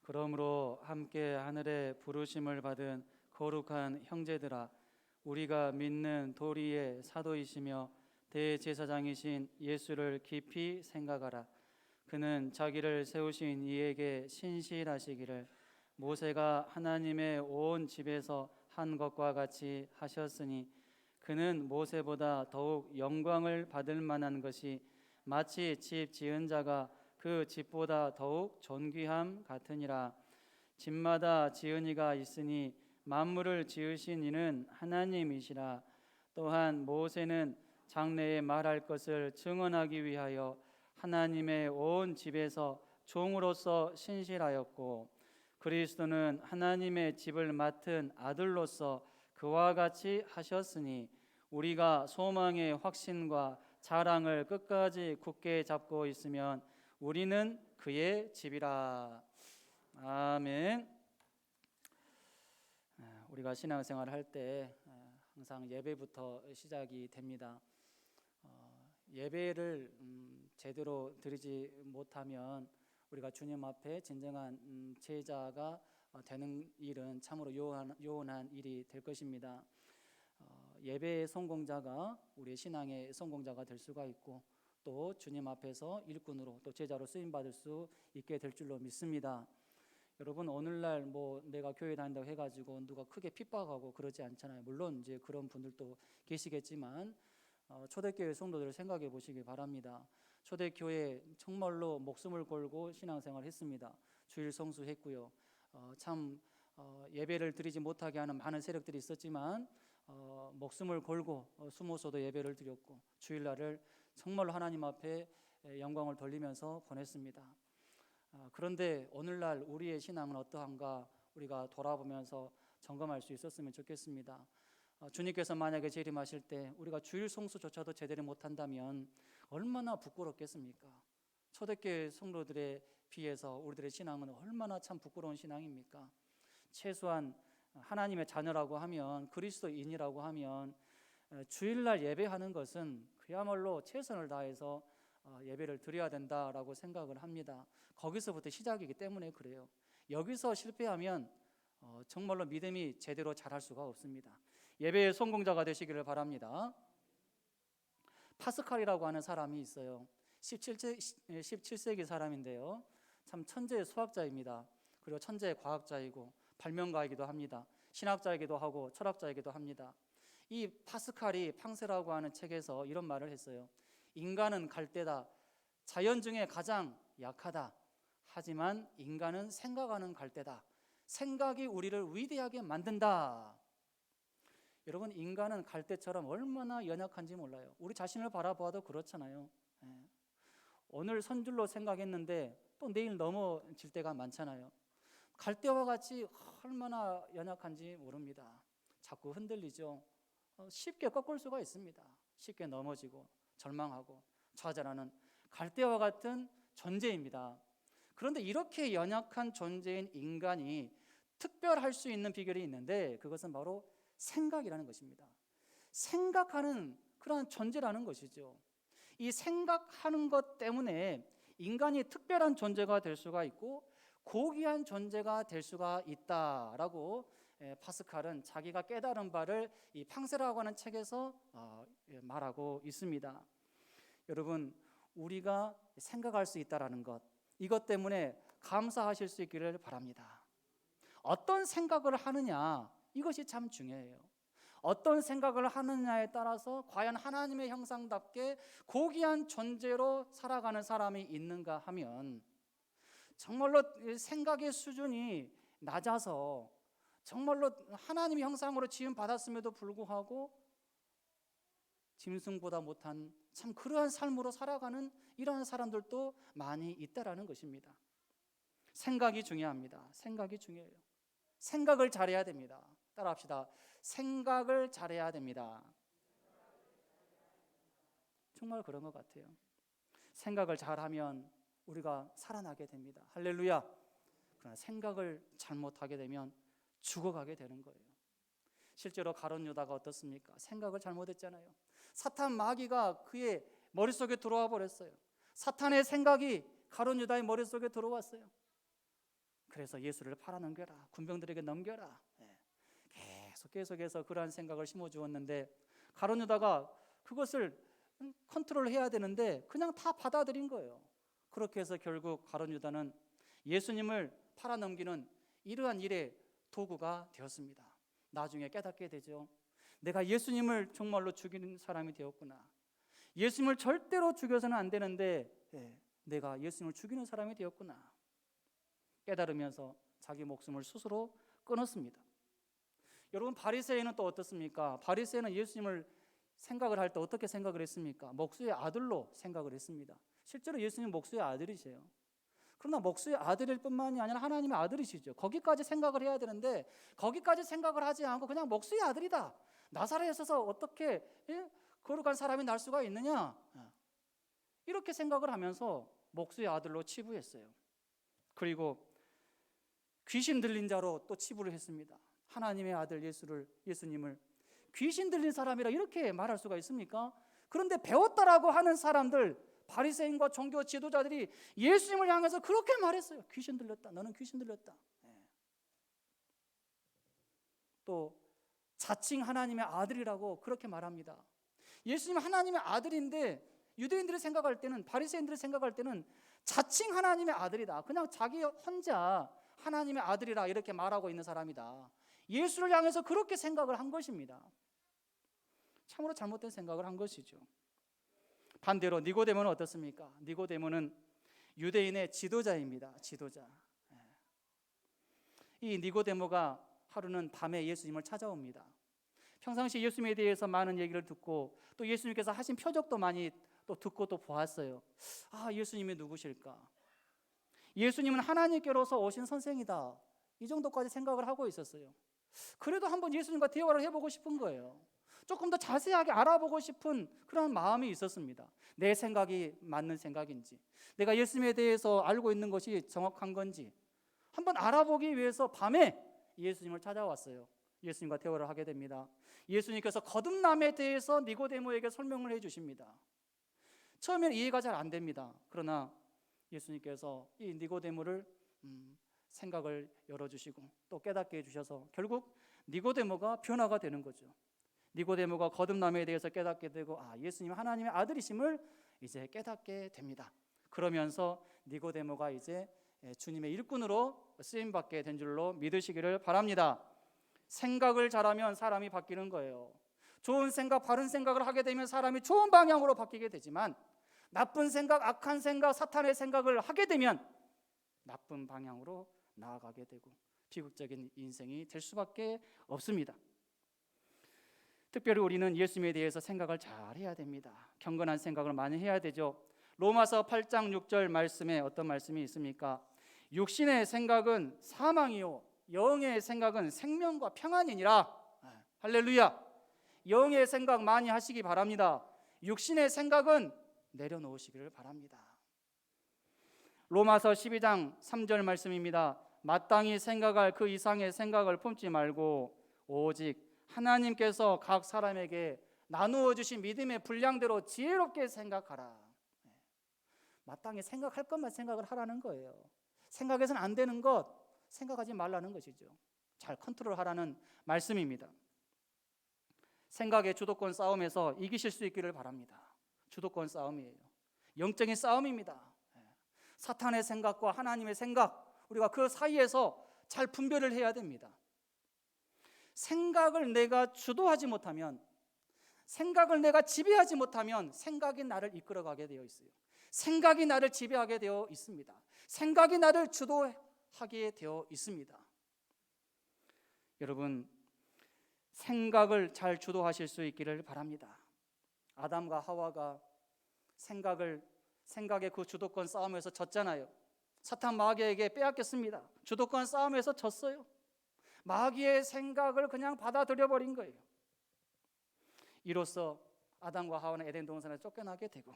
그러므로 함께 하늘의 부르심을 받은 거룩한 형제들아, 우리가 믿는 도리의 사도이시며 대제사장이신 예수를 깊이 생각하라. 그는 자기를 세우신 이에게 신실하시기를 모세가 하나님의 온 집에서 한 것과 같이 하셨으니, 그는 모세보다 더욱 영광을 받을 만한 것이 마치 집 지은 자가 그 집보다 더욱 존귀함 같으니라. 집마다 지은 이가 있으니 만물을 지으신 이는 하나님이시라. 또한 모세는 장래에 말할 것을 증언하기 위하여 하나님의 온 집에서 종으로서 신실하였고, 그리스도는 하나님의 집을 맡은 아들로서 그와 같이 하셨으니, 우리가 소망의 확신과 자랑을 끝까지 굳게 잡고 있으면 우리는 그의 집이라. 아멘. 우리가 신앙생활을 할 때 항상 예배부터 시작이 됩니다. 예배를 제대로 드리지 못하면 우리가 주님 앞에 진정한 제자가 되는 일은 참으로 요원한 일이 될 것입니다. 예배의 성공자가 우리의 신앙의 성공자가 될 수가 있고, 또 주님 앞에서 일꾼으로 또 제자로 쓰임 받을 수 있게 될 줄로 믿습니다. 여러분, 오늘날 내가 교회 다닌다고 해가지고 누가 크게 핍박하고 그러지 않잖아요. 물론 이제 그런 분들도 계시겠지만 초대교회 성도들을 생각해 보시기 바랍니다. 초대교회 정말로 목숨을 걸고 신앙생활을 했습니다. 주일 성수했고요. 예배를 드리지 못하게 하는 많은 세력들이 있었지만 목숨을 걸고 숨어서도 예배를 드렸고, 주일날을 정말로 하나님 앞에 영광을 돌리면서 보냈습니다. 그런데 오늘날 우리의 신앙은 어떠한가 우리가 돌아보면서 점검할 수 있었으면 좋겠습니다. 주님께서 만약에 재림하실 때 우리가 주일 성수조차도 제대로 못한다면 얼마나 부끄럽겠습니까? 초대교회 성도들에 비해서 우리들의 신앙은 얼마나 참 부끄러운 신앙입니까? 최소한 하나님의 자녀라고 하면, 그리스도인이라고 하면 주일날 예배하는 것은 그야말로 최선을 다해서 예배를 드려야 된다라고 생각을 합니다. 거기서부터 시작이기 때문에 그래요. 여기서 실패하면 정말로 믿음이 제대로 자랄 수가 없습니다. 예배의 성공자가 되시기를 바랍니다. 파스칼이라고 하는 사람이 있어요. 17세기 사람인데요, 참 천재의 수학자입니다. 그리고 천재의 과학자이고 발명가이기도 합니다. 신학자이기도 하고 철학자이기도 합니다. 이 파스칼이 팡세라고 하는 책에서 이런 말을 했어요. 인간은 갈대다. 자연 중에 가장 약하다. 하지만 인간은 생각하는 갈대다. 생각이 우리를 위대하게 만든다. 여러분, 인간은 갈대처럼 얼마나 연약한지 몰라요. 우리 자신을 바라보아도 그렇잖아요. 오늘 선 줄로 생각했는데 또 내일 넘어질 때가 많잖아요. 갈대와 같이 얼마나 연약한지 모릅니다. 자꾸 흔들리죠. 쉽게 꺾을 수가 있습니다. 쉽게 넘어지고 절망하고 좌절하는 갈대와 같은 존재입니다. 그런데 이렇게 연약한 존재인 인간이 특별할 수 있는 비결이 있는데, 그것은 바로 생각이라는 것입니다. 생각하는 그러한 존재라는 것이죠. 이 생각하는 것 때문에 인간이 특별한 존재가 될 수가 있고 고귀한 존재가 될 수가 있다라고 파스칼은 자기가 깨달은 바를 이 팡세라고 하는 책에서 말하고 있습니다. 여러분, 우리가 생각할 수 있다라는 것, 이것 때문에 감사하실 수 있기를 바랍니다. 어떤 생각을 하느냐, 이것이 참 중요해요. 어떤 생각을 하느냐에 따라서 과연 하나님의 형상답게 고귀한 존재로 살아가는 사람이 있는가 하면, 정말로 생각의 수준이 낮아서 정말로 하나님의 형상으로 지음 받았음에도 불구하고 짐승보다 못한 참 그러한 삶으로 살아가는 이러한 사람들도 많이 있다라는 것입니다. 생각이 중요합니다. 생각이 중요해요. 생각을 잘해야 됩니다. 따라합시다. 생각을 잘해야 됩니다. 정말 그런 것 같아요. 생각을 잘하면 우리가 살아나게 됩니다. 할렐루야. 그러나 생각을 잘못하게 되면 죽어가게 되는 거예요. 실제로 가룟 유다가 어떻습니까? 생각을 잘못했잖아요. 사탄 마귀가 그의 머릿속에 들어와 버렸어요. 사탄의 생각이 가룟 유다의 머릿속에 들어왔어요. 그래서 예수를 팔아넘겨라, 군병들에게 넘겨라. 계속해서 그러한 생각을 심어주었는데 가룟 유다가 그것을 컨트롤해야 되는데 그냥 다 받아들인 거예요. 그렇게 해서 결국 가룟 유다는 예수님을 팔아넘기는 이러한 일의 도구가 되었습니다. 나중에 깨닫게 되죠. 내가 예수님을 정말로 죽이는 사람이 되었구나. 예수님을 절대로 죽여서는 안 되는데 내가 예수님을 죽이는 사람이 되었구나. 깨달으면서 자기 목숨을 스스로 끊었습니다. 여러분, 바리새인은 또 어떻습니까? 바리새인은 예수님을 생각을 할 때 어떻게 생각을 했습니까? 목수의 아들로 생각을 했습니다. 실제로 예수님 목수의 아들이세요. 그러나 목수의 아들일 뿐만이 아니라 하나님의 아들이시죠. 거기까지 생각을 해야 되는데 거기까지 생각을 하지 않고 그냥 목수의 아들이다, 나사렛에서 어떻게 거룩한 사람이 날 수가 있느냐, 이렇게 생각을 하면서 목수의 아들로 치부했어요. 그리고 귀신 들린 자로 또 치부를 했습니다. 하나님의 아들 예수님을 귀신 들린 사람이라 이렇게 말할 수가 있습니까? 그런데 배웠다라고 하는 사람들, 바리새인과 종교 지도자들이 예수님을 향해서 그렇게 말했어요. 귀신 들렸다, 너는 귀신 들렸다. 또 자칭 하나님의 아들이라고 그렇게 말합니다. 예수님 하나님의 아들인데 유대인들이 생각할 때는, 바리새인들이 생각할 때는 자칭 하나님의 아들이다, 그냥 자기 혼자 하나님의 아들이라 이렇게 말하고 있는 사람이다, 예수를 향해서 그렇게 생각을 한 것입니다. 참으로 잘못된 생각을 한 것이죠. 반대로 니고데모는 어떻습니까? 니고데모는 유대인의 지도자입니다. 지도자. 이 니고데모가 하루는 밤에 예수님을 찾아옵니다. 평상시 예수님에 대해서 많은 얘기를 듣고 또 예수님께서 하신 표적도 많이 또 듣고 또 보았어요. 예수님이 누구실까? 예수님은 하나님께로서 오신 선생이다, 이 정도까지 생각을 하고 있었어요. 그래도 한번 예수님과 대화를 해보고 싶은 거예요. 조금 더 자세하게 알아보고 싶은 그런 마음이 있었습니다. 내 생각이 맞는 생각인지, 내가 예수님에 대해서 알고 있는 것이 정확한 건지 한번 알아보기 위해서 밤에 예수님을 찾아왔어요. 예수님과 대화를 하게 됩니다. 예수님께서 거듭남에 대해서 니고데모에게 설명을 해주십니다. 처음에는 이해가 잘 안 됩니다. 그러나 예수님께서 이 니고데모를 생각을 열어주시고 또 깨닫게 해주셔서 결국 니고데모가 변화가 되는 거죠. 니고데모가 거듭남에 대해서 깨닫게 되고 예수님 하나님의 아들이심을 이제 깨닫게 됩니다. 그러면서 니고데모가 이제 주님의 일꾼으로 쓰임받게 된 줄로 믿으시기를 바랍니다. 생각을 잘하면 사람이 바뀌는 거예요. 좋은 생각, 바른 생각을 하게 되면 사람이 좋은 방향으로 바뀌게 되지만 나쁜 생각, 악한 생각, 사탄의 생각을 하게 되면 나쁜 방향으로 나아가게 되고 비극적인 인생이 될 수밖에 없습니다. 특별히 우리는 예수님에 대해서 생각을 잘 해야 됩니다. 경건한 생각을 많이 해야 되죠. 로마서 8장 6절 말씀에 어떤 말씀이 있습니까? 육신의 생각은 사망이요 영의 생각은 생명과 평안이니라. 할렐루야. 영의 생각 많이 하시기 바랍니다. 육신의 생각은 내려놓으시기를 바랍니다. 로마서 12장 3절 말씀입니다. 마땅히 생각할 그 이상의 생각을 품지 말고 오직 하나님께서 각 사람에게 나누어 주신 믿음의 분량대로 지혜롭게 생각하라. 마땅히 생각할 것만 생각을 하라는 거예요. 생각해서는 안 되는 것 생각하지 말라는 것이죠. 잘 컨트롤하라는 말씀입니다. 생각의 주도권 싸움에서 이기실 수 있기를 바랍니다. 주도권 싸움이에요. 영적인 싸움입니다. 사탄의 생각과 하나님의 생각, 우리가 그 사이에서 잘 분별을 해야 됩니다. 생각을 내가 주도하지 못하면, 생각을 내가 지배하지 못하면 생각이 나를 이끌어가게 되어 있어요. 생각이 나를 지배하게 되어 있습니다. 생각이 나를 주도하게 되어 있습니다. 여러분, 생각을 잘 주도하실 수 있기를 바랍니다. 아담과 하와가 생각의 그 주도권 싸움에서 졌잖아요. 사탄 마귀에게 빼앗겼습니다. 주도권 싸움에서 졌어요. 마귀의 생각을 그냥 받아들여 버린 거예요. 이로써 아담과 하와는 에덴 동산에 쫓겨나게 되고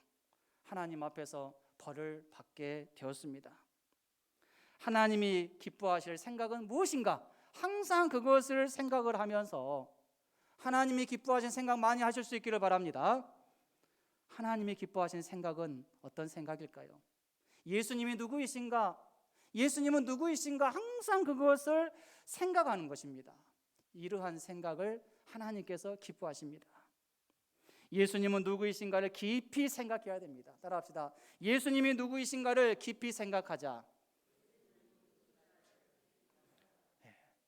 하나님 앞에서 벌을 받게 되었습니다. 하나님이 기뻐하실 생각은 무엇인가? 항상 그것을 생각을 하면서 하나님이 기뻐하신 생각 많이 하실 수 있기를 바랍니다. 하나님이 기뻐하신 생각은 어떤 생각일까요? 예수님이 누구이신가? 예수님은 누구이신가 항상 그것을 생각하는 것입니다. 이러한 생각을 하나님께서 기뻐하십니다. 예수님은 누구이신가를 깊이 생각해야 됩니다. 따라합시다. 예수님이 누구이신가를 깊이 생각하자.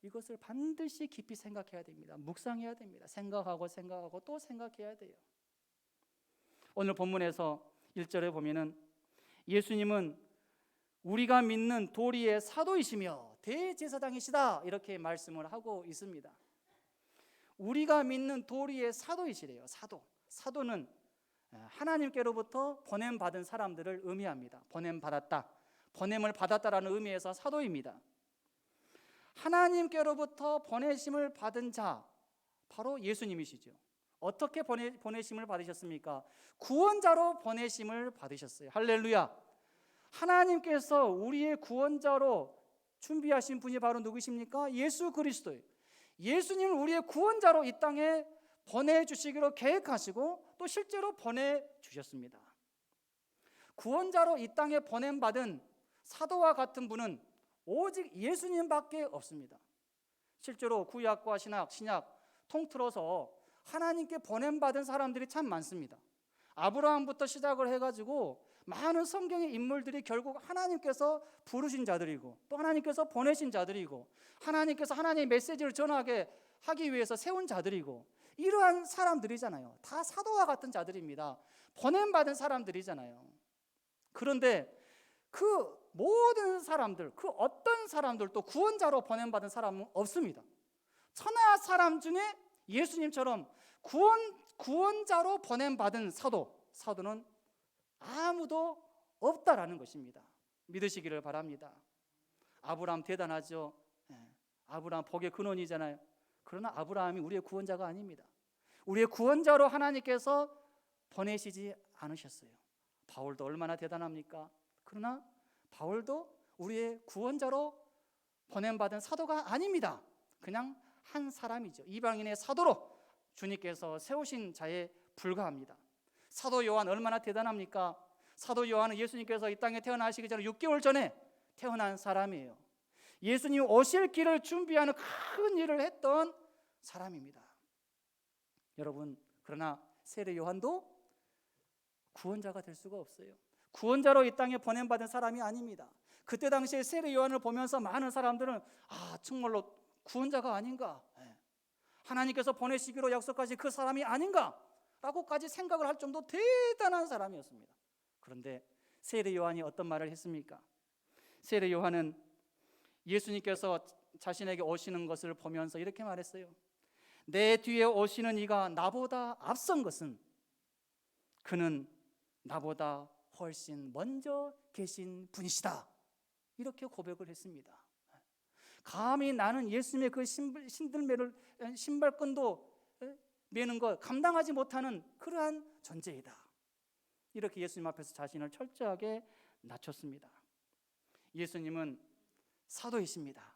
이것을 반드시 깊이 생각해야 됩니다. 묵상해야 됩니다. 생각하고 또 생각해야 돼요. 오늘 본문에서 1절에 보면은 예수님은 우리가 믿는 도리의 사도이시며 대제사장이시다 이렇게 말씀을 하고 있습니다. 우리가 믿는 도리의 사도이시래요. 사도는 하나님께로부터 보냄받은 사람들을 의미합니다. 보냄을 받았다라는 의미에서 사도입니다. 하나님께로부터 보내심을 받은 자, 바로 예수님이시죠. 어떻게 보내심을 받으셨습니까? 구원자로 보내심을 받으셨어요. 할렐루야. 하나님께서 우리의 구원자로 준비하신 분이 바로 누구십니까? 예수 그리스도예요. 예수님을 우리의 구원자로 이 땅에 보내주시기로 계획하시고 또 실제로 보내주셨습니다. 구원자로 이 땅에 보냄받은 사도와 같은 분은 오직 예수님밖에 없습니다. 실제로 구약과 신약 통틀어서 하나님께 보냄받은 사람들이 참 많습니다. 아브라함부터 시작을 해가지고 많은 성경의 인물들이 결국 하나님께서 부르신 자들이고 또 하나님께서 보내신 자들이고 하나님께서 하나님의 메시지를 전하게 하기 위해서 세운 자들이고 이러한 사람들이잖아요. 다 사도와 같은 자들입니다. 보냄받은 사람들이잖아요. 그런데 그 모든 사람들, 그 어떤 사람들도 구원자로 보냄받은 사람은 없습니다. 천하 사람 중에 예수님처럼 구원자로 보냄받은 사도는 아무도 없다라는 것입니다. 믿으시기를 바랍니다. 아브라함 대단하죠. 아브라함 복의 근원이잖아요. 그러나 아브라함이 우리의 구원자가 아닙니다. 우리의 구원자로 하나님께서 보내시지 않으셨어요. 바울도 얼마나 대단합니까? 그러나 바울도 우리의 구원자로 보냄받은 사도가 아닙니다. 그냥 한 사람이죠. 이방인의 사도로 주님께서 세우신 자에 불과합니다. 사도 요한 얼마나 대단합니까? 사도 요한은 예수님께서 이 땅에 태어나시기 전에 6개월 전에 태어난 사람이에요. 예수님 오실 길을 준비하는 큰 일을 했던 사람입니다. 여러분, 그러나 세례 요한도 구원자가 될 수가 없어요. 구원자로 이 땅에 보냄받은 사람이 아닙니다. 그때 당시에 세례 요한을 보면서 많은 사람들은 정말로 구원자가 아닌가, 하나님께서 보내시기로 약속하신 그 사람이 아닌가 라고까지 생각을 할 정도 대단한 사람이었습니다. 그런데 세례 요한이 어떤 말을 했습니까? 세례 요한은 예수님께서 자신에게 오시는 것을 보면서 이렇게 말했어요. 내 뒤에 오시는 이가 나보다 앞선 것은 그는 나보다 훨씬 먼저 계신 분이시다. 이렇게 고백을 했습니다. 감히 나는 예수님의 그 신발끈도 매는 것 감당하지 못하는 그러한 존재이다. 이렇게 예수님 앞에서 자신을 철저하게 낮췄습니다. 예수님은 사도이십니다.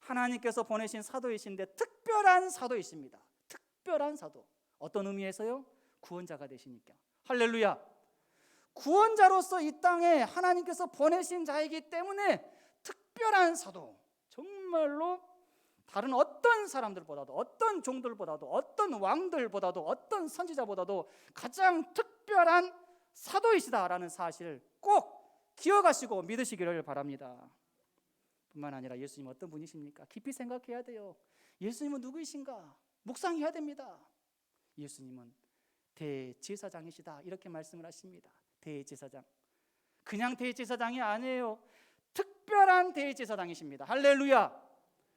하나님께서 보내신 사도이신데 특별한 사도이십니다. 특별한 사도. 어떤 의미에서요? 구원자가 되시니까. 할렐루야. 구원자로서 이 땅에 하나님께서 보내신 자이기 때문에 특별한 사도. 정말로 다른 어떤 사람들보다도, 어떤 종들보다도, 어떤 왕들보다도, 어떤 선지자보다도 가장 특별한 사도이시다라는 사실을 꼭 기억하시고 믿으시기를 바랍니다. 뿐만 아니라 예수님 어떤 분이십니까? 깊이 생각해야 돼요. 예수님은 누구이신가? 묵상해야 됩니다. 예수님은 대제사장이시다 이렇게 말씀을 하십니다. 대제사장. 그냥 대제사장이 아니에요. 특별한 대제사장이십니다. 할렐루야.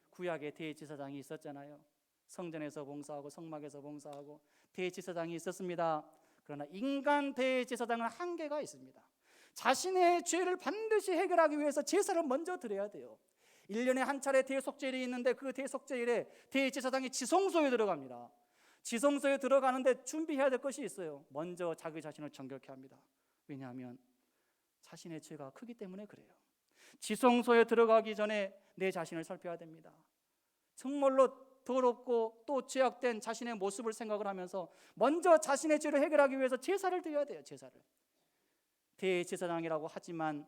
구약에 대제사장이 있었잖아요. 성전에서 봉사하고 성막에서 봉사하고 대제사장이 있었습니다. 그러나 인간 대제사장은 한계가 있습니다. 자신의 죄를 반드시 해결하기 위해서 제사를 먼저 드려야 돼요. 1년에 한 차례 대속죄일이 있는데 그 대속죄일에 대제사장이 지성소에 들어갑니다. 지성소에 들어가는데 준비해야 될 것이 있어요. 먼저 자기 자신을 정결케 합니다. 왜냐하면 자신의 죄가 크기 때문에 그래요. 지성소에 들어가기 전에 내 자신을 살펴야 됩니다. 정말로 더럽고 또 죄악된 자신의 모습을 생각을 하면서 먼저 자신의 죄를 해결하기 위해서 제사를 드려야 돼요. 제사를. 대제사장이라고 하지만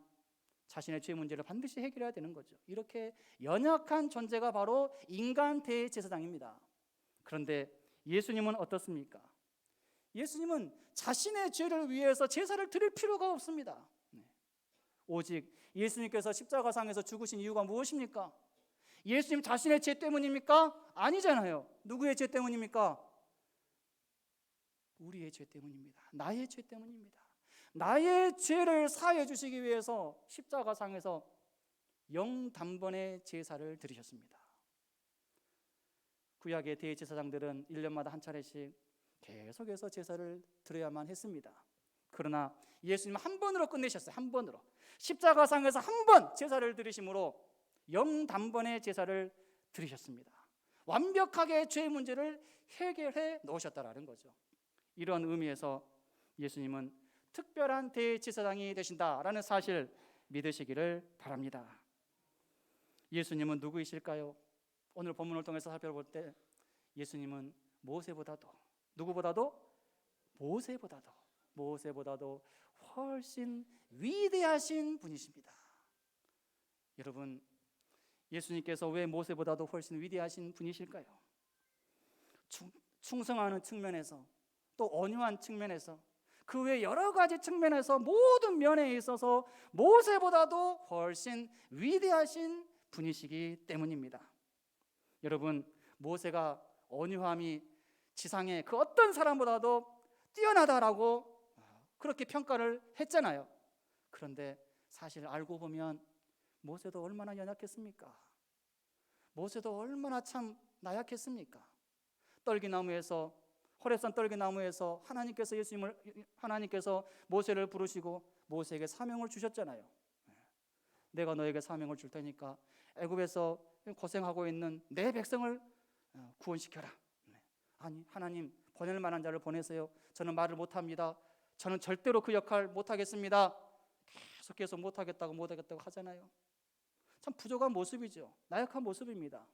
자신의 죄 문제를 반드시 해결해야 되는 거죠. 이렇게 연약한 존재가 바로 인간 대제사장입니다. 그런데 예수님은 어떻습니까? 예수님은 자신의 죄를 위해서 제사를 드릴 필요가 없습니다. 오직 예수님께서 십자가상에서 죽으신 이유가 무엇입니까? 예수님 자신의 죄 때문입니까? 아니잖아요. 누구의 죄 때문입니까? 우리의 죄 때문입니다. 나의 죄 때문입니다. 나의 죄를 사해 주시기 위해서 십자가상에서 영단번의 제사를 드리셨습니다. 구약의 대제사장들은 1년마다 한 차례씩 계속해서 제사를 드려야만 했습니다. 그러나 예수님은 한 번으로 끝내셨어요. 한 번으로. 십자가상에서 한 번 제사를 드리심으로 영단번의 제사를 드리셨습니다. 완벽하게 죄의 문제를 해결해 놓으셨다라는 거죠. 이런 의미에서 예수님은 특별한 대제사장이 되신다라는 사실 믿으시기를 바랍니다. 예수님은 누구이실까요? 오늘 본문을 통해서 살펴볼 때 예수님은 모세보다도, 누구보다도? 모세보다도 훨씬 위대하신 분이십니다. 여러분, 예수님께서 왜 모세보다도 훨씬 위대하신 분이실까요? 충성하는 측면에서, 또 온유한 측면에서, 그 외 여러 가지 측면에서 모든 면에 있어서 모세보다도 훨씬 위대하신 분이시기 때문입니다. 여러분, 모세가 온유함이 지상의 그 어떤 사람보다도 뛰어나다라고 그렇게 평가를 했잖아요. 그런데 사실 알고 보면 모세도 얼마나 연약했습니까? 모세도 얼마나 참 나약했습니까? 떨기나무에서, 호렙산 떨기나무에서 하나님께서 모세를 부르시고 모세에게 사명을 주셨잖아요. 내가 너에게 사명을 줄 테니까 애굽에서 고생하고 있는 내 백성을 구원시켜라. 아니, 하나님 보낼 만한 자를 보내세요. 저는 말을 못합니다. 저는 절대로 그 역할 못하겠습니다. 계속해서 못하겠다고 하잖아요. 참 부족한 모습이죠. 나약한 모습입니다.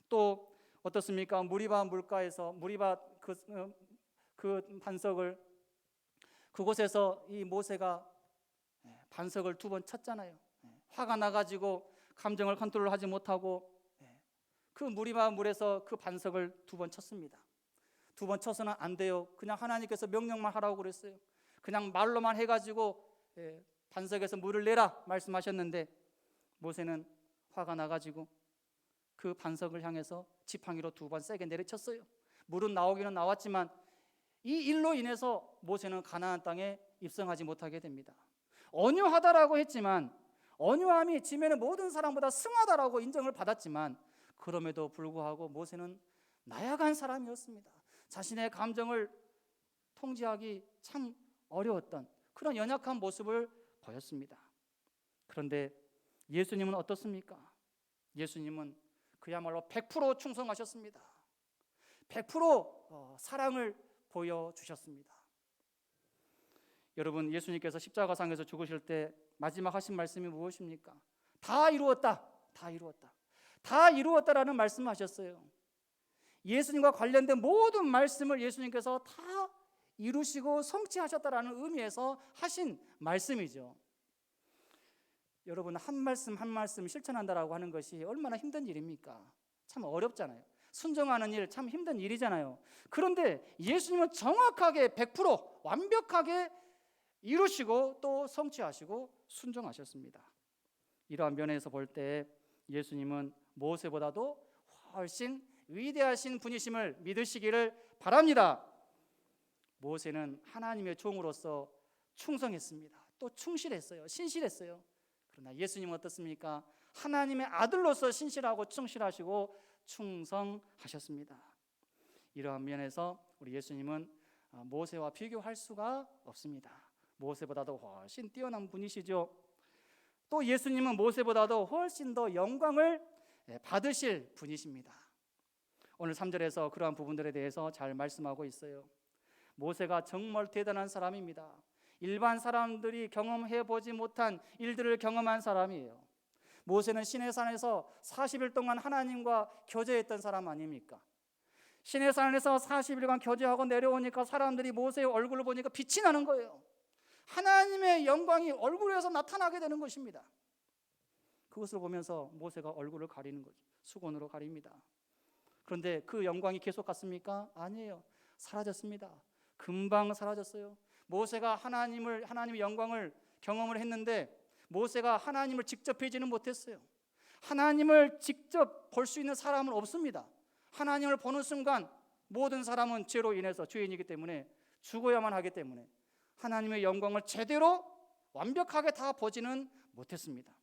또 어떻습니까? 무리바 물가에서 무리바 그 반석을, 그곳에서 이 모세가 반석을 2번 쳤잖아요. 화가 나가지고 감정을 컨트롤하지 못하고 그 무리바 물에서 그 반석을 2번 쳤습니다. 2번 쳐서는 안 돼요. 그냥 하나님께서 명령만 하라고 그랬어요. 그냥 말로만 해가지고 반석에서 물을 내라 말씀하셨는데 모세는 화가 나가지고 그 반석을 향해서 지팡이로 2번 세게 내리쳤어요. 물은 나오기는 나왔지만 이 일로 인해서 모세는 가나안 땅에 입성하지 못하게 됩니다. 온유하다라고 했지만, 온유함이 지면의 모든 사람보다 승하다라고 인정을 받았지만, 그럼에도 불구하고 모세는 나약한 사람이었습니다. 자신의 감정을 통제하기 참 어려웠던 그런 연약한 모습을 보였습니다. 그런데 예수님은 어떻습니까? 예수님은 그야말로 100% 충성하셨습니다. 100% 사랑을 보여주셨습니다. 여러분, 예수님께서 십자가상에서 죽으실 때 마지막 하신 말씀이 무엇입니까? 다 이루었다, 다 이루었다, 다 이루었다라는 말씀을 하셨어요. 예수님과 관련된 모든 말씀을 예수님께서 다 이루시고 성취하셨다라는 의미에서 하신 말씀이죠. 여러분, 한 말씀 한 말씀 실천한다라고 하는 것이 얼마나 힘든 일입니까? 참 어렵잖아요. 순종하는 일 참 힘든 일이잖아요. 그런데 예수님은 정확하게 100% 완벽하게 이루시고 또 성취하시고 순종하셨습니다. 이러한 면에서 볼 때 예수님은 모세보다도 훨씬 위대하신 분이심을 믿으시기를 바랍니다. 모세는 하나님의 종으로서 충성했습니다. 또 충실했어요. 신실했어요. 그러나 예수님은 어떻습니까? 하나님의 아들로서 신실하고 충실하시고 충성하셨습니다. 이러한 면에서 우리 예수님은 모세와 비교할 수가 없습니다. 모세보다도 훨씬 뛰어난 분이시죠. 또 예수님은 모세보다도 훨씬 더 영광을 받으실 분이십니다. 오늘 3절에서 그러한 부분들에 대해서 잘 말씀하고 있어요. 모세가 정말 대단한 사람입니다. 일반 사람들이 경험해보지 못한 일들을 경험한 사람이에요. 모세는 시내산에서 40일 동안 하나님과 교제했던 사람 아닙니까? 시내산에서 40일간 교제하고 내려오니까 사람들이 모세의 얼굴을 보니까 빛이 나는 거예요. 하나님의 영광이 얼굴에서 나타나게 되는 것입니다. 그것을 보면서 모세가 얼굴을 가리는 거죠. 수건으로 가립니다. 그런데 그 영광이 계속 갔습니까? 아니에요. 사라졌습니다. 금방 사라졌어요. 모세가 하나님의 영광을 경험을 했는데 모세가 하나님을 직접 뵈지는 못했어요. 하나님을 직접 볼 수 있는 사람은 없습니다. 하나님을 보는 순간 모든 사람은 죄로 인해서 죄인이기 때문에 죽어야만 하기 때문에 하나님의 영광을 제대로 완벽하게 다 보지는 못했습니다.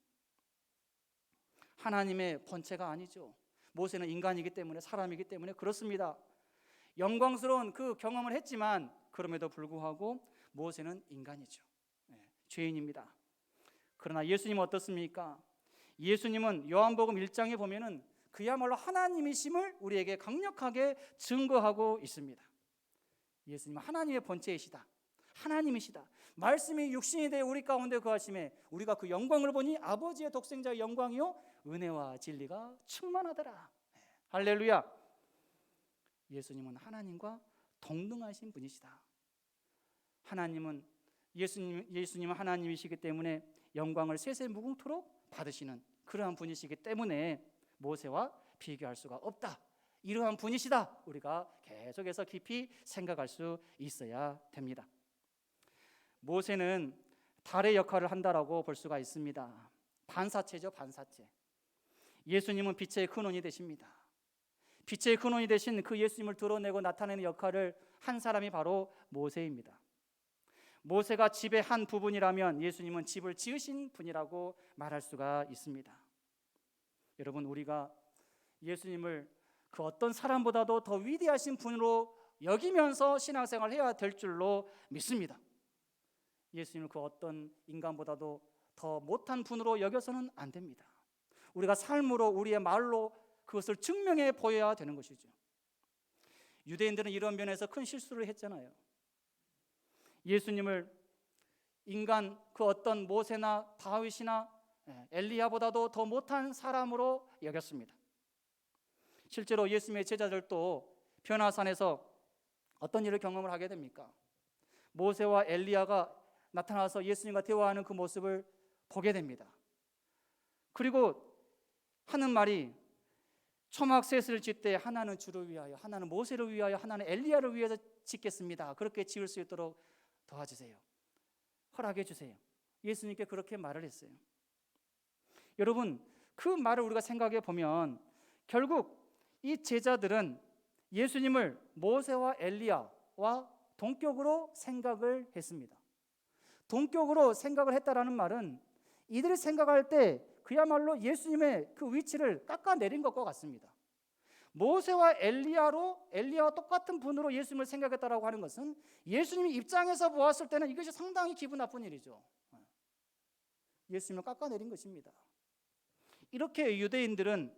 하나님의 본체가 아니죠. 모세는 인간이기 때문에, 사람이기 때문에 그렇습니다. 영광스러운 그 경험을 했지만 그럼에도 불구하고 모세는 인간이죠. 죄인입니다. 그러나 예수님은 어떻습니까? 예수님은 요한복음 1장에 보면은 그야말로 하나님이심을 우리에게 강력하게 증거하고 있습니다. 예수님은 하나님의 본체이시다. 하나님이시다. 말씀이 육신이 되어 우리 가운데 거하심에 우리가 그 영광을 보니 아버지의 독생자의 영광이요 은혜와 진리가 충만하더라. 할렐루야. 예수님은 하나님과 동등하신 분이시다. 예수님은 하나님이시기 때문에 영광을 세세무궁토록 받으시는 그러한 분이시기 때문에 모세와 비교할 수가 없다. 이러한 분이시다. 우리가 계속해서 깊이 생각할 수 있어야 됩니다. 모세는 달의 역할을 한다라고 볼 수가 있습니다. 반사체죠, 반사체. 예수님은 빛의 근원이 되십니다. 빛의 근원이 되신 그 예수님을 드러내고 나타내는 역할을 한 사람이 바로 모세입니다. 모세가 집의 한 부분이라면 예수님은 집을 지으신 분이라고 말할 수가 있습니다. 여러분, 우리가 예수님을 그 어떤 사람보다도 더 위대하신 분으로 여기면서 신앙생활을 해야 될 줄로 믿습니다. 예수님을 그 어떤 인간보다도 더 못한 분으로 여겨서는 안 됩니다. 우리가 삶으로, 우리의 말로 그것을 증명해 보여야 되는 것이죠. 유대인들은 이런 면에서 큰 실수를 했잖아요. 예수님을 인간 그 어떤 모세나 다윗이나 엘리야보다도 더 못한 사람으로 여겼습니다. 실제로 예수님의 제자들도 변화산에서 어떤 일을 경험을 하게 됩니까? 모세와 엘리야가 나타나서 예수님과 대화하는 그 모습을 보게 됩니다. 그리고 하는 말이 초막셋을 짓되 하나는 주를 위하여, 하나는 모세를 위하여, 하나는 엘리야를 위해서 짓겠습니다. 그렇게 지을 수 있도록 도와주세요. 허락해 주세요. 예수님께 그렇게 말을 했어요. 여러분, 그 말을 우리가 생각해 보면 결국 이 제자들은 예수님을 모세와 엘리야와 동격으로 생각을 했습니다. 동격으로 생각을 했다라는 말은 이들이 생각할 때 그야말로 예수님의 그 위치를 깎아내린 것과 같습니다. 모세와 엘리야와 똑같은 분으로 예수님을 생각했다라고 하는 것은 예수님이 입장에서 보았을 때는 이것이 상당히 기분 나쁜 일이죠. 예수님을 깎아내린 것입니다. 이렇게 유대인들은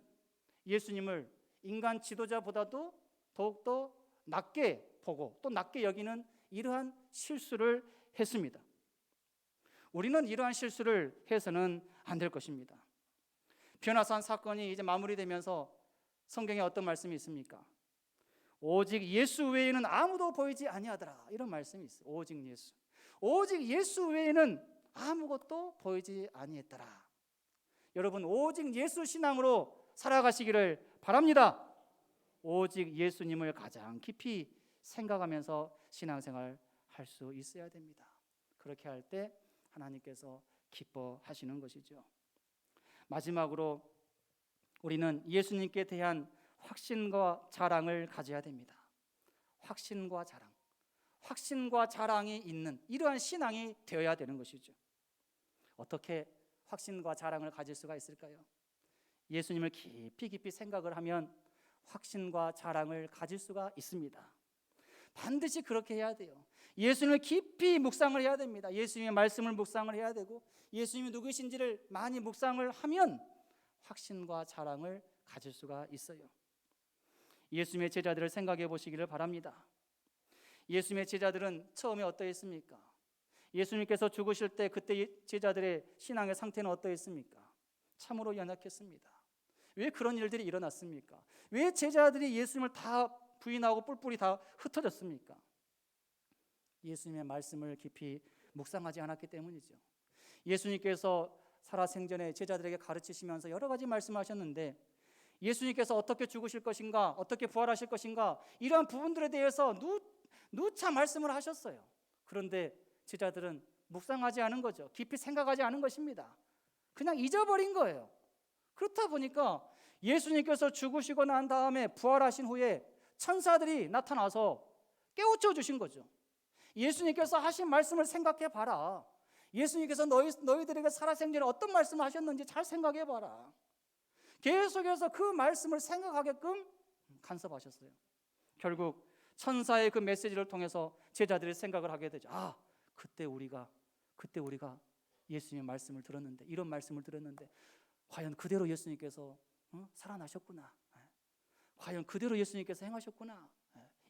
예수님을 인간 지도자보다도 더욱더 낮게 보고 또 낮게 여기는 이러한 실수를 했습니다. 우리는 이러한 실수를 해서는 안 될 것입니다. 변화산 사건이 이제 마무리되면서 성경에 어떤 말씀이 있습니까? 오직 예수 외에는 아무도 보이지 아니하더라. 이런 말씀이 있어요. 오직 예수 외에는 아무것도 보이지 아니했더라. 여러분, 오직 예수 신앙으로 살아가시기를 바랍니다. 오직 예수님을 가장 깊이 생각하면서 신앙생활 할 수 있어야 됩니다. 그렇게 할 때 하나님께서 기뻐하시는 것이죠. 마지막으로 우리는 예수님께 대한 확신과 자랑을 가져야 됩니다. 확신과 자랑이 있는 이러한 신앙이 되어야 되는 것이죠. 어떻게 확신과 자랑을 가질 수가 있을까요? 예수님을 깊이 생각을 하면 확신과 자랑을 가질 수가 있습니다. 반드시 그렇게 해야 돼요. 예수님을 깊이 묵상을 해야 됩니다. 예수님의 말씀을 묵상을 해야 되고 예수님이 누구신지를 많이 묵상을 하면 확신과 자랑을 가질 수가 있어요. 예수님의 제자들을 생각해 보시기를 바랍니다. 예수님의 제자들은 처음에 어떠했습니까? 예수님께서 죽으실 때 그때 제자들의 신앙의 상태는 어떠했습니까? 참으로 연약했습니다. 왜 그런 일들이 일어났습니까? 왜 제자들이 예수님을 다 부인하고 뿔뿔이 다 흩어졌습니까? 예수님의 말씀을 깊이 묵상하지 않았기 때문이죠. 예수님께서 살아생전에 제자들에게 가르치시면서 여러 가지 말씀하셨는데 예수님께서 어떻게 죽으실 것인가, 어떻게 부활하실 것인가, 이러한 부분들에 대해서 누차 말씀을 하셨어요. 그런데 제자들은 묵상하지 않은 거죠. 깊이 생각하지 않은 것입니다. 그냥 잊어버린 거예요. 그렇다 보니까 예수님께서 죽으시고 난 다음에 부활하신 후에 천사들이 나타나서 깨우쳐 주신 거죠. 예수님께서 하신 말씀을 생각해 봐라. 예수님께서 너희들에게 살아생전에 어떤 말씀을 하셨는지 잘 생각해 봐라. 계속해서 그 말씀을 생각하게끔 간섭하셨어요. 결국 천사의 그 메시지를 통해서 제자들이 생각을 하게 되죠. 그때 우리가 예수님의 말씀을 들었는데, 이런 말씀을 들었는데 과연 그대로 예수님께서 살아나셨구나. 과연 그대로 예수님께서 행하셨구나.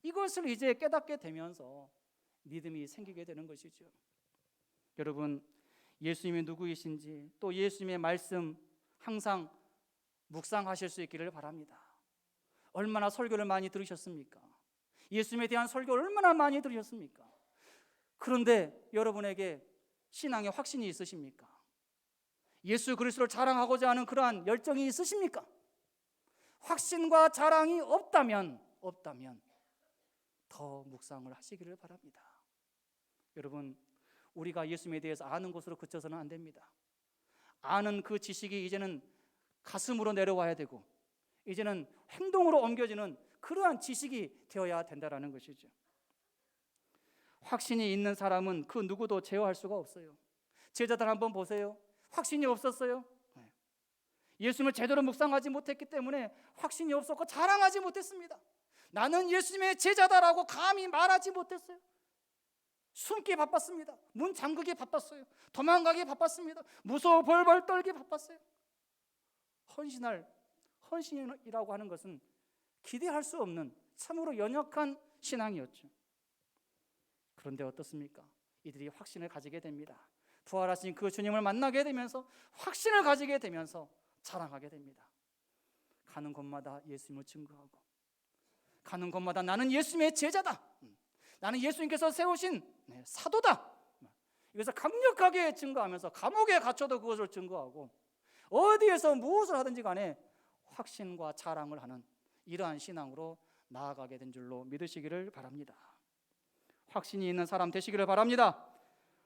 이것을 이제 깨닫게 되면서 믿음이 생기게 되는 것이죠. 여러분, 예수님이 누구이신지, 또 예수님의 말씀 항상 묵상하실 수 있기를 바랍니다. 얼마나 설교를 많이 들으셨습니까? 예수님에 대한 설교 얼마나 많이 들으셨습니까? 그런데 여러분에게 신앙의 확신이 있으십니까? 예수 그리스도를 자랑하고자 하는 그러한 열정이 있으십니까? 확신과 자랑이 없다면 더 묵상을 하시기를 바랍니다. 여러분, 우리가 예수님에 대해서 아는 것으로 그쳐서는 안 됩니다. 아는 그 지식이 이제는 가슴으로 내려와야 되고, 이제는 행동으로 옮겨지는 그러한 지식이 되어야 된다는 것이죠. 확신이 있는 사람은 그 누구도 제어할 수가 없어요. 제자들 한번 보세요. 확신이 없었어요. 예수님을 제대로 묵상하지 못했기 때문에 확신이 없었고 자랑하지 못했습니다. 나는 예수님의 제자다라고 감히 말하지 못했어요. 숨기 바빴습니다. 문 잠그기 바빴어요. 도망가기 바빴습니다. 무서워 벌벌 떨기 바빴어요. 헌신이라고 하는 것은 기대할 수 없는 참으로 연약한 신앙이었죠. 그런데 어떻습니까? 이들이 확신을 가지게 됩니다. 부활하신 그 주님을 만나게 되면서 확신을 가지게 되면서 자랑하게 됩니다. 가는 곳마다 예수님을 증거하고, 가는 곳마다 나는 예수님의 제자다, 나는 예수님께서 세우신 사도다, 이것을 강력하게 증거하면서 감옥에 갇혀도 그것을 증거하고, 어디에서 무엇을 하든지 간에 확신과 자랑을 하는 이러한 신앙으로 나아가게 된 줄로 믿으시기를 바랍니다. 확신이 있는 사람 되시기를 바랍니다.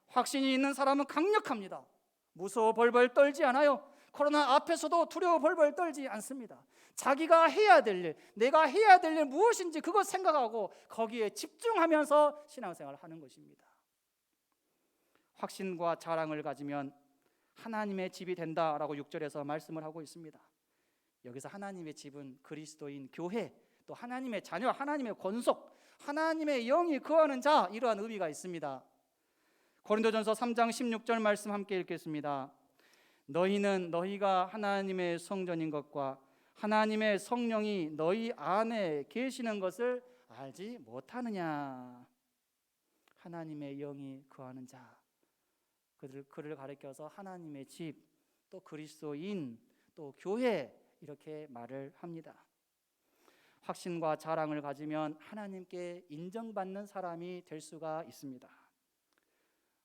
확신이 있는 사람은 강력합니다. 무서워 벌벌 떨지 않아요. 코로나 앞에서도 두려워 벌벌 떨지 않습니다. 자기가 해야 될 일, 내가 해야 될 일 무엇인지 그것 생각하고 거기에 집중하면서 신앙생활을 하는 것입니다. 확신과 자랑을 가지면 하나님의 집이 된다라고 6절에서 말씀을 하고 있습니다. 여기서 하나님의 집은 그리스도인 교회, 또 하나님의 자녀, 하나님의 권속, 하나님의 영이 거하는 자, 이러한 의미가 있습니다. 고린도전서 3장 16절 말씀 함께 읽겠습니다. 너희는 너희가 하나님의 성전인 것과 하나님의 성령이 너희 안에 계시는 것을 알지 못하느냐. 하나님의 영이 거하는 자, 그를 가리켜서 하나님의 집, 또 그리스도인, 또 교회, 이렇게 말을 합니다. 확신과 자랑을 가지면 하나님께 인정받는 사람이 될 수가 있습니다.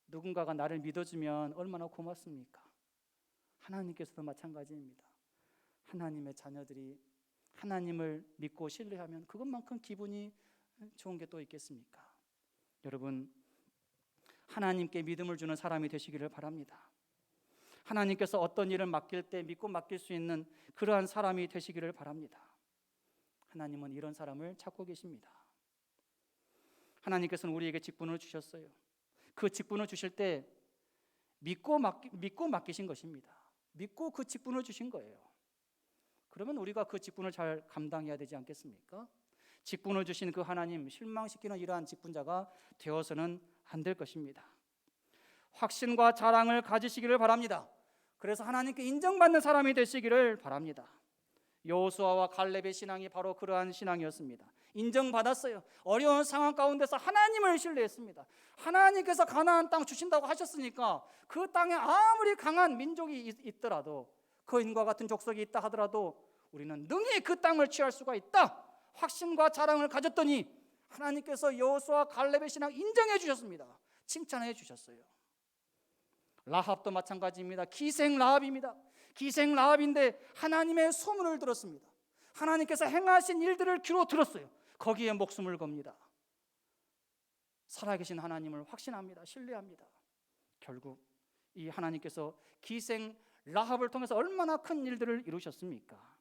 누군가가 나를 믿어주면 얼마나 고맙습니까? 하나님께서도 마찬가지입니다. 하나님의 자녀들이 하나님을 믿고 신뢰하면 그것만큼 기분이 좋은 게 또 있겠습니까? 여러분, 하나님께 믿음을 주는 사람이 되시기를 바랍니다. 하나님께서 어떤 일을 맡길 때 믿고 맡길 수 있는 그러한 사람이 되시기를 바랍니다. 하나님은 이런 사람을 찾고 계십니다. 하나님께서는 우리에게 직분을 주셨어요. 그 직분을 주실 때 믿고 맡기신 것입니다. 믿고 그 직분을 주신 거예요. 그러면 우리가 그 직분을 잘 감당해야 되지 않겠습니까? 직분을 주신 그 하나님 실망시키는 이러한 직분자가 되어서는 안 될 것입니다. 확신과 자랑을 가지시기를 바랍니다. 그래서 하나님께 인정받는 사람이 되시기를 바랍니다. 여호수아와 갈렙의 신앙이 바로 그러한 신앙이었습니다. 인정받았어요. 어려운 상황 가운데서 하나님을 신뢰했습니다. 하나님께서 가나안 땅 주신다고 하셨으니까 그 땅에 아무리 강한 민족이 있더라도, 거인과 같은 족속이 있다 하더라도 우리는 능히 그 땅을 취할 수가 있다, 확신과 자랑을 가졌더니 하나님께서 여호수아 갈렙의 신앙 인정해 주셨습니다. 칭찬해 주셨어요. 라합도 마찬가지입니다. 기생 라합입니다. 기생 라합인데 하나님의 소문을 들었습니다. 하나님께서 행하신 일들을 귀로 들었어요. 거기에 목숨을 겁니다. 살아계신 하나님을 확신합니다. 신뢰합니다. 결국 이 하나님께서 기생 라합을 통해서 얼마나 큰 일들을 이루셨습니까?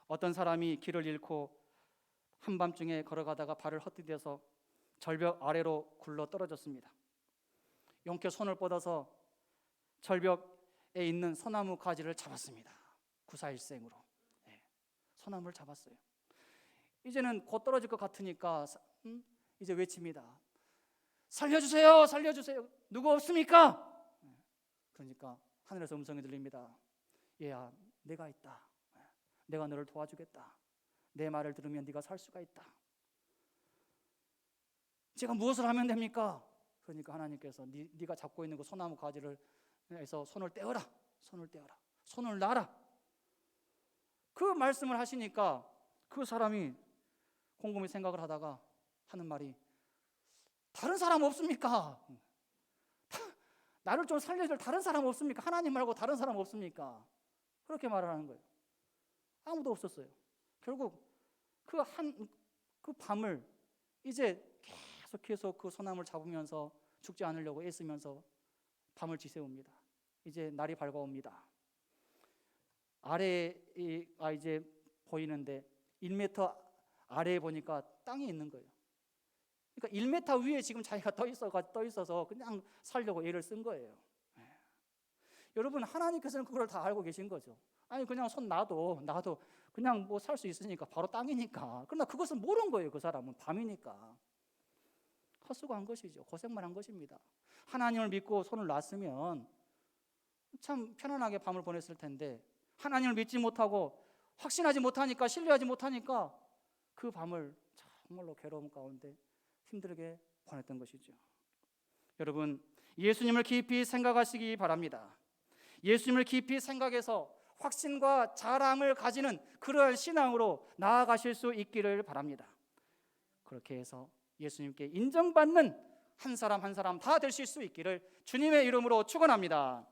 어떤 사람이 길을 잃고 한밤중에 걸어가다가 발을 헛디뎌서 절벽 아래로 굴러 떨어졌습니다. 용케 손을 뻗어서 절벽에 있는 소나무 가지를 잡았습니다. 구사일생으로 소나무를 잡았어요. 이제는 곧 떨어질 것 같으니까 이제 외칩니다. 살려주세요, 살려주세요. 누구 없습니까? 그러니까 하늘에서 음성이 들립니다. 얘야, 내가 있다. 내가 너를 도와주겠다. 내 말을 들으면 네가 살 수가 있다. 제가 무엇을 하면 됩니까? 그러니까 하나님께서 네가 잡고 있는 그 소나무 가지를 해서 손을 떼어라. 손을 떼어라. 손을 놔라. 그 말씀을 하시니까 그 사람이 곰곰이 생각을 하다가 하는 말이, 다른 사람 없습니까? 나를 좀 살려줄 다른 사람 없습니까? 하나님 말고 다른 사람 없습니까? 그렇게 말을 하는 거예요. 아무도 없었어요. 결국 그 밤을 이제 계속해서 그 소나무를 잡으면서 죽지 않으려고 애쓰면서 밤을 지새웁니다. 이제 날이 밝아옵니다. 아래가 이제 보이는데 1m 아래에 보니까 땅이 있는 거예요. 그러니까 1m 위에 지금 자기가 떠 있어서 그냥 살려고 애를 쓴 거예요. 여러분, 하나님께서는 그걸 다 알고 계신 거죠. 아니 그냥 손 놔도 그냥 뭐 살 수 있으니까, 바로 땅이니까. 그러나 그것은 모르는 거예요. 그 사람은 밤이니까 헛수고한 것이죠. 고생만 한 것입니다. 하나님을 믿고 손을 놨으면 참 편안하게 밤을 보냈을 텐데, 하나님을 믿지 못하고 확신하지 못하니까, 신뢰하지 못하니까 그 밤을 정말로 괴로움 가운데 힘들게 보냈던 것이죠. 여러분, 예수님을 깊이 생각하시기 바랍니다. 예수님을 깊이 생각해서 확신과 자랑을 가지는 그러한 신앙으로 나아가실 수 있기를 바랍니다. 그렇게 해서 예수님께 인정받는 한 사람 한 사람 다 되실 수 있기를 주님의 이름으로 축원합니다.